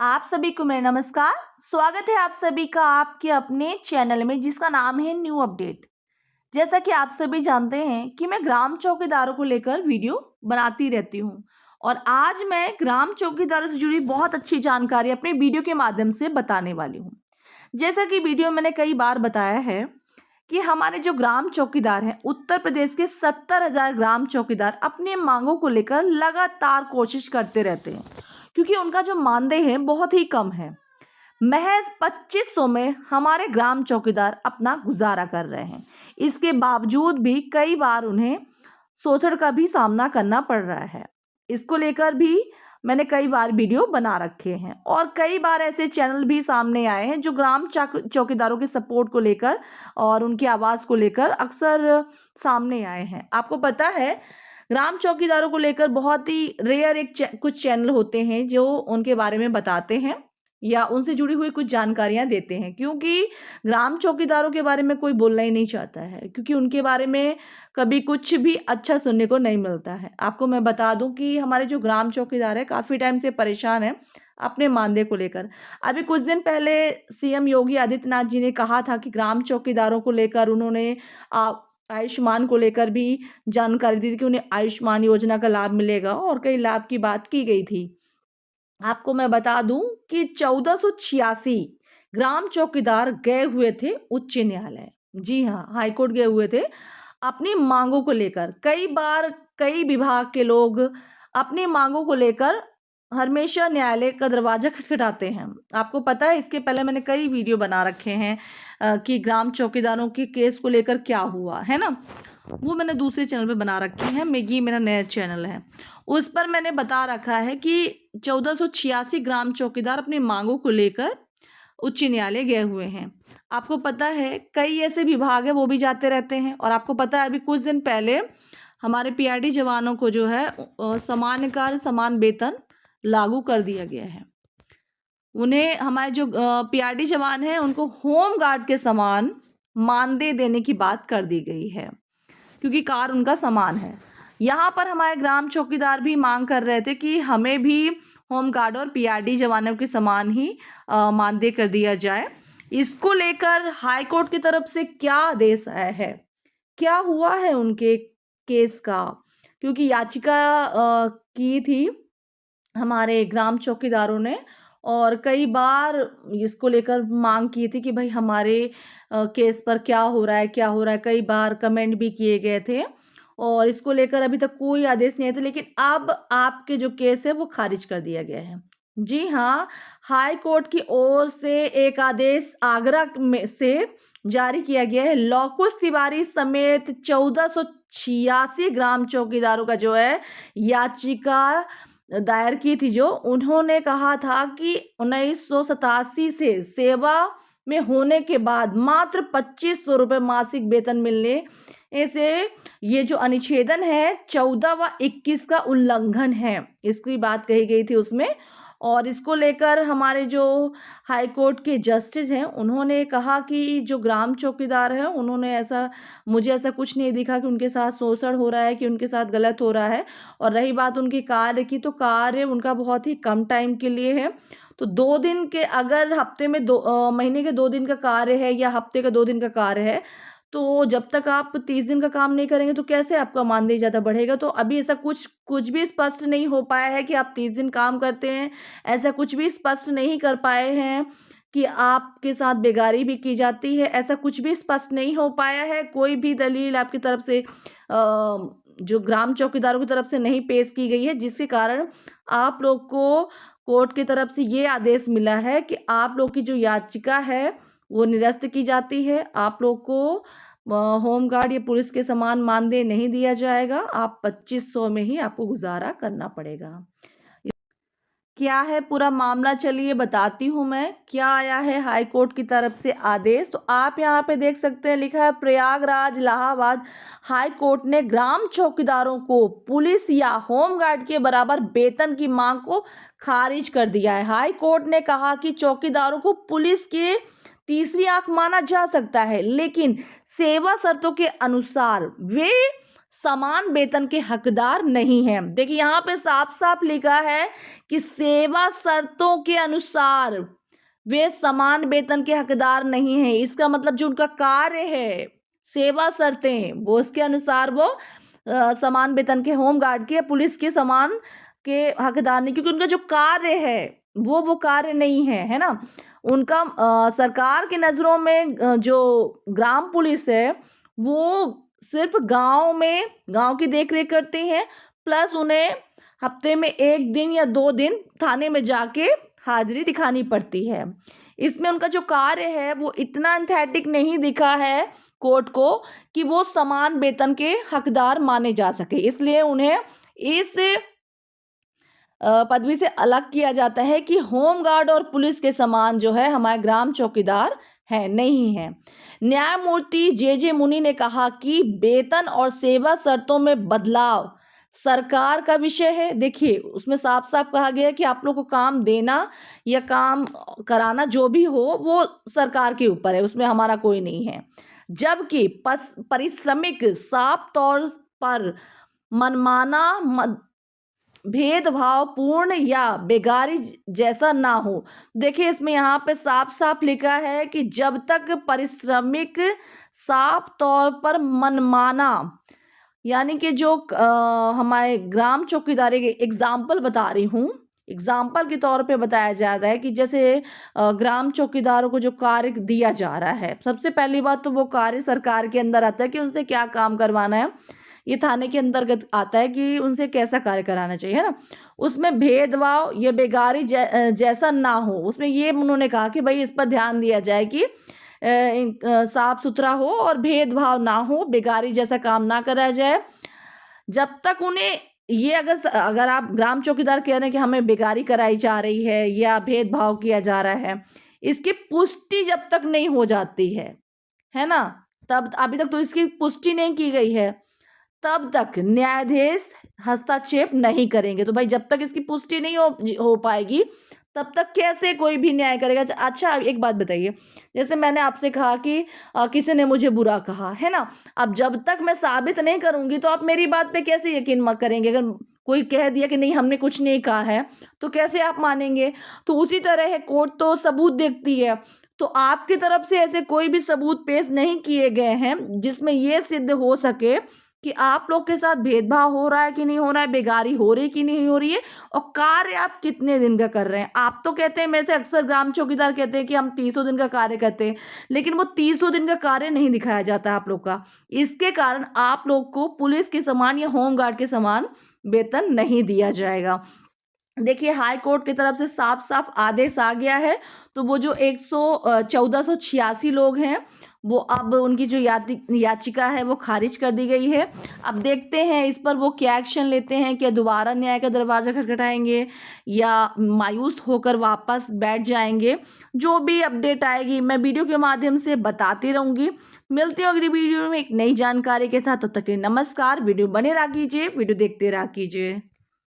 आप सभी को मेरा नमस्कार। स्वागत है आप सभी का आपके अपने चैनल में जिसका नाम है न्यू अपडेट। जैसा कि आप सभी जानते हैं कि मैं ग्राम चौकीदारों को लेकर वीडियो बनाती रहती हूं और आज मैं ग्राम चौकीदारों से जुड़ी बहुत अच्छी जानकारी अपने वीडियो के माध्यम से बताने वाली हूं। जैसा कि वीडियो में मैंने कई बार बताया है कि हमारे जो ग्राम चौकीदार हैं, उत्तर प्रदेश के 70,000 ग्राम चौकीदार अपनी मांगों को लेकर लगातार कोशिश करते रहते हैं क्योंकि उनका जो मानदेय है बहुत ही कम है। महज 2500 में हमारे ग्राम चौकीदार अपना गुजारा कर रहे हैं। इसके बावजूद भी कई बार उन्हें शोषण का भी सामना करना पड़ रहा है। इसको लेकर भी मैंने कई बार वीडियो बना रखे हैं और कई बार ऐसे चैनल भी सामने आए हैं जो ग्राम चौकीदारों के सपोर्ट को लेकर और उनकी आवाज़ को लेकर अक्सर सामने आए हैं। आपको पता है, ग्राम चौकीदारों को लेकर बहुत ही रेयर कुछ चैनल होते हैं जो उनके बारे में बताते हैं या उनसे जुड़ी हुई कुछ जानकारियां देते हैं, क्योंकि ग्राम चौकीदारों के बारे में कोई बोलना ही नहीं चाहता है, क्योंकि उनके बारे में कभी कुछ भी अच्छा सुनने को नहीं मिलता है। आपको मैं बता दूं कि हमारे जो ग्राम चौकीदार है काफ़ी टाइम से परेशान है अपने मानदेय को लेकर। अभी कुछ दिन पहले सीएम योगी आदित्यनाथ जी ने कहा था कि ग्राम चौकीदारों को लेकर उन्होंने आयुष्मान को लेकर भी जानकारी दी थी कि उन्हें आयुष्मान योजना का लाभ मिलेगा और कई लाभ की बात की गई थी। आपको मैं बता दूं कि 1486 ग्राम चौकीदार गए हुए थे उच्च न्यायालय। जी हाँ, हाईकोर्ट गए हुए थे अपनी मांगों को लेकर। कई बार कई विभाग के लोग अपनी मांगों को लेकर हमेशा न्यायालय का दरवाजा खटखटाते हैं। आपको पता है, इसके पहले मैंने कई वीडियो बना रखे हैं कि ग्राम चौकीदारों के केस को लेकर क्या हुआ है ना। वो मैंने दूसरे चैनल पे बना रखे हैं। ये मेरा नया चैनल है, उस पर मैंने बता रखा है कि 1486 ग्राम चौकीदार अपनी मांगों को लेकर उच्च न्यायालय गए हुए हैं। आपको पता है, कई ऐसे विभाग है वो भी जाते रहते हैं। और आपको पता है, अभी कुछ दिन पहले हमारे पीआरडी जवानों को जो है समान कार्य समान वेतन लागू कर दिया गया है। उन्हें, हमारे जो पीआरडी जवान हैं, उनको होम गार्ड के समान मानदेय देने की बात कर दी गई है, क्योंकि कार्य उनका समान है। यहाँ पर हमारे ग्राम चौकीदार भी मांग कर रहे थे कि हमें भी होम गार्ड और पीआरडी जवानों के समान ही मानदेय कर दिया जाए। इसको लेकर हाई कोर्ट की तरफ से क्या आदेश आया है, क्या हुआ है उनके केस का, क्योंकि याचिका की थी हमारे ग्राम चौकीदारों ने और कई बार इसको लेकर मांग की थी कि भाई हमारे केस पर क्या हो रहा है, क्या हो रहा है। कई बार कमेंट भी किए गए थे और इसको लेकर अभी तक कोई आदेश नहीं आया था, लेकिन अब आपके जो केस है वो खारिज कर दिया गया है। जी हाँ, हाई कोर्ट की ओर से एक आदेश आगरा में से जारी किया गया है। लौकुश तिवारी समेत 1486 ग्राम चौकीदारों का जो है याचिका दायर की थी, जो उन्होंने कहा था कि 1987 से सेवा में होने के बाद मात्र 2500 रुपये मासिक वेतन मिलने से ये जो अनुच्छेदन है 14 व 21 का उल्लंघन है, इसकी बात कही गई थी उसमें। और इसको लेकर हमारे जो हाई कोर्ट के जस्टिस हैं, उन्होंने कहा कि जो ग्राम चौकीदार हैं, उन्होंने ऐसा, मुझे ऐसा कुछ नहीं दिखा कि उनके साथ शोषण हो रहा है, कि उनके साथ गलत हो रहा है। और रही बात उनके कार्य की, तो कार्य उनका बहुत ही कम टाइम के लिए है। तो 2 दिन के, अगर हफ्ते में महीने के 2 दिन का कार्य है या हफ्ते का 2 दिन का कार्य है, तो जब तक आप 30 दिन का काम नहीं करेंगे तो कैसे आपका मानदेय ज़्यादा बढ़ेगा। तो अभी ऐसा कुछ भी स्पष्ट नहीं हो पाया है कि आप 30 दिन काम करते हैं, ऐसा कुछ भी स्पष्ट नहीं कर पाए हैं कि आपके साथ बेगारी भी की जाती है, ऐसा कुछ भी स्पष्ट नहीं हो पाया है। कोई भी दलील आपकी तरफ से जो ग्राम चौकीदारों की तरफ से नहीं पेश की गई है, जिसके कारण आप लोग को कोर्ट की तरफ से ये आदेश मिला है कि आप लोग की जो याचिका है वो निरस्त की जाती है। आप लोग को होम गार्ड या पुलिस के समान मानदेय नहीं दिया जाएगा। आप 2500 में ही आपको गुजारा करना पड़ेगा। क्या है पूरा मामला, चलिए बताती हूँ मैं। क्या आया है हाई कोर्ट की तरफ से आदेश, तो आप यहाँ पे देख सकते हैं, लिखा है प्रयागराज इलाहाबाद हाई कोर्ट ने ग्राम चौकीदारों को पुलिस या होम गार्ड के बराबर वेतन की मांग को खारिज कर दिया है। हाई कोर्ट ने कहा कि चौकीदारों को पुलिस के तीसरी आंख माना जा सकता है, लेकिन सेवा शर्तों के अनुसार वे समान वेतन के हकदार नहीं है। देखिए यहाँ पे साफ साफ लिखा है कि सेवा शर्तों के अनुसार वे समान वेतन के हकदार नहीं है। इसका मतलब जो उनका कार्य है, सेवा शर्तें, वो उसके अनुसार वो समान वेतन के होमगार्ड के, पुलिस के समान के हकदार नहीं, क्योंकि उनका जो कार्य है वो कार्य नहीं है, है ना। उनका सरकार की नज़रों में जो ग्राम पुलिस है वो सिर्फ गांव की देख रेख करती हैं, प्लस उन्हें हफ्ते में 1 दिन या 2 दिन थाने में जाके हाजिरी दिखानी पड़ती है। इसमें उनका जो कार्य है वो इतना एंथेटिक नहीं दिखा है कोर्ट को कि वो समान वेतन के हकदार माने जा सके, इसलिए उन्हें इस पदवी से अलग किया जाता है कि होमगार्ड और पुलिस के समान जो है हमारे ग्राम चौकीदार है, नहीं है। न्यायमूर्ति जे मुनि ने कहा कि वेतन और सेवा शर्तों में बदलाव सरकार का विषय है। देखिए उसमें साफ साफ कहा गया है कि आप लोग को काम देना या काम कराना जो भी हो वो सरकार के ऊपर है, उसमें हमारा कोई नहीं है। जबकि परिश्रमिक साफ तौर पर मनमाना भेदभाव पूर्ण या बेगारी जैसा ना हो। देखिए इसमें यहाँ पे साफ साफ लिखा है कि जब तक परिश्रमिक साफ तौर पर मनमाना, यानी कि जो हमारे ग्राम चौकीदारी के एग्जाम्पल बता रही हूँ, एग्जाम्पल के तौर पे बताया जा रहा है कि जैसे ग्राम चौकीदारों को जो कार्य दिया जा रहा है, सबसे पहली बात तो वो कार्य सरकार के अंदर आता है कि उनसे क्या काम करवाना है, ये थाने के अंतर्गत आता है कि उनसे कैसा कार्य कराना चाहिए, है ना। उसमें भेदभाव या बेगारी जैसा ना हो, उसमें ये उन्होंने कहा कि भाई इस पर ध्यान दिया जाए कि साफ सुथरा हो और भेदभाव ना हो, बेगारी जैसा काम ना करा जाए। जब तक उन्हें ये अगर आप ग्राम चौकीदार कह रहे हैं कि हमें बेगारी कराई जा रही है या भेदभाव किया जा रहा है, इसकी पुष्टि जब तक नहीं हो जाती है ना, तब अभी तक तो इसकी पुष्टि नहीं की गई है, तब तक न्यायाधीश हस्तक्षेप नहीं करेंगे। तो भाई जब तक इसकी पुष्टि नहीं हो पाएगी तब तक कैसे कोई भी न्याय करेगा। अच्छा एक बात बताइए, जैसे मैंने आपसे कहा कि किसी ने मुझे बुरा कहा, है ना, अब जब तक मैं साबित नहीं करूंगी तो आप मेरी बात पे कैसे यकीन मत करेंगे। अगर कोई कह दिया कि नहीं हमने कुछ नहीं कहा है तो कैसे आप मानेंगे। तो उसी तरह है, कोर्ट तो सबूत देखती है, तो आपकी तरफ से ऐसे कोई भी सबूत पेश नहीं किए गए हैं जिसमें यह सिद्ध हो सके कि आप लोग के साथ भेदभाव हो रहा है कि नहीं हो रहा है, बेगारी हो रही कि नहीं हो रही है, और कार्य आप कितने दिन का कर रहे हैं। आप तो कहते हैं, मेरे से अक्सर ग्राम चौकीदार कहते हैं कि हम 300 दिन का कार्य करते हैं, लेकिन वो 300 दिन का कार्य नहीं दिखाया जाता आप लोग का। इसके कारण आप लोग को पुलिस के समान या होमगार्ड के समान वेतन नहीं दिया जाएगा। देखिए हाई कोर्ट की तरफ से साफ साफ आदेश आ गया है, तो वो जो 1486 लोग हैं वो अब उनकी जो याचिका है वो खारिज कर दी गई है। अब देखते हैं इस पर वो क्या एक्शन लेते हैं, क्या दोबारा न्याय का दरवाज़ा खटखटाएंगे या मायूस होकर वापस बैठ जाएंगे। जो भी अपडेट आएगी मैं वीडियो के माध्यम से बताती रहूँगी। मिलती हूँ अगली वीडियो में एक नई जानकारी के साथ, तब तक के लिए नमस्कार। वीडियो बने रहा कीजिए, वीडियो देखते रहा कीजिए।